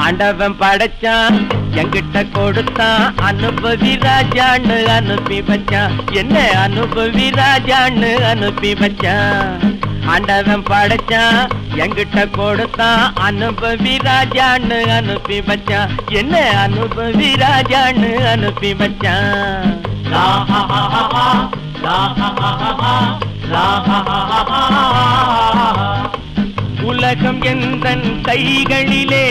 ஆண்டவன் படைச்சான் என்கிட்ட கொடுத்தான் அனுபவி ராஜான்னு அனுப்பி வச்சான் என்ன அனுபவி ராஜான்னு அனுப்பி வச்சான் ஆண்டவன் படைச்சான் என்கிட்ட கொடுத்தான் அனுபவி ராஜான்னு அனுப்பி வச்சான் என்ன அனுபவி ராஜான்னு அனுப்பி வச்சான் உலகம் எந்தன் கைகளிலே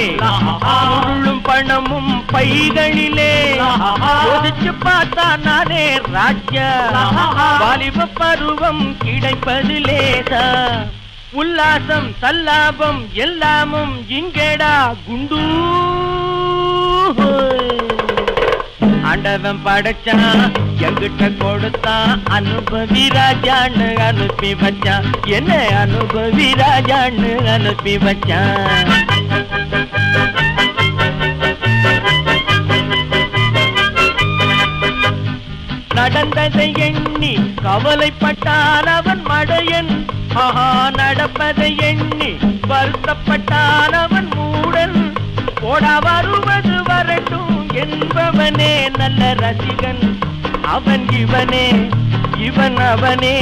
பொருளும் பணமும் பைகளிலே ஒதிச்சு பார்த்தா நானே ராஜா வாலிப பருவம் கிடைப்பது லேசா உல்லாசம் சல்லாபம் எல்லாமும் இங்கேடா குண்டு ஆண்டவன் படைச்சான் என்கிட்ட கொடுத்தான் அனுபவி ராஜான்னு அனுப்பி வச்சான் என்ன அனுபவி ராஜான்னு அனுப்பி வச்சான் நடந்ததை எண்ணி கவலைப்பட்டான் அவன் மடையன் நடப்பதை எண்ணி வருத்தப்பட்டான் அவன் மூடன் போடா வருவது வரட்டும் என்பவனே நல்ல ரசிகன் அவன் இவனே இவன் அவனே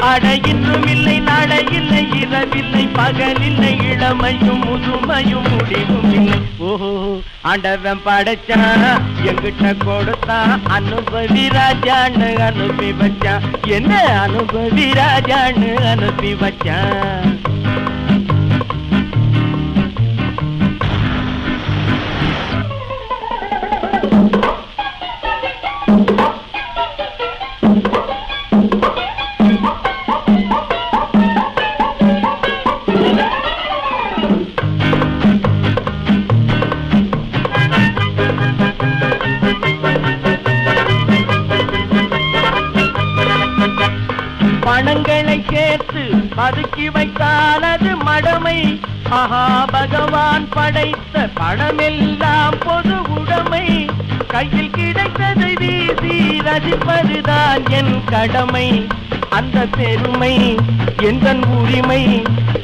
அட இன்னும் இல்லை நடையில்லை இரவில்லை பகலில்லை இளமையும் முதுமையும் முடிவும் இல்லை ஓஹோ ஆண்டவன் படைச்சான் என்கிட்ட கொடுத்தான் அனுபவி ராஜான்னு அனுப்பி வச்சான் என்ன அனுபவி ராஜான்னு அனுப்பி வச்சான் பணங்களை சேர்த்து பதுக்கி வைத்தால் அது மடமை பகவான் படைத்த பணமெல்லாம் பொது உடைமை கையில் கிடைத்ததை வீசி ரசிப்பதுதான் என் கடமை அந்த பெருமை எந்தன் உரிமை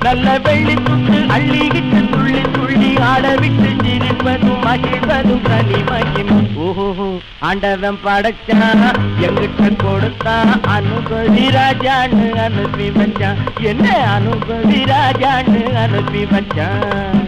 நல்ல வெள்ளி துண்டு அள்ளிக்கிட்டு துள்ளி துள்ளி ஆடவிட்டு சிரிப்பதும் மகிழ்வதும் தனிமகிம் ஓஹோ ஆண்டவன் படைச்சான் என்கிட்ட கொடுத்தான் அனுபவி ராஜான்னு அனுப்பி வச்சான் என்ன அனுபவி ராஜான்னு அனுப்பி வச்சான்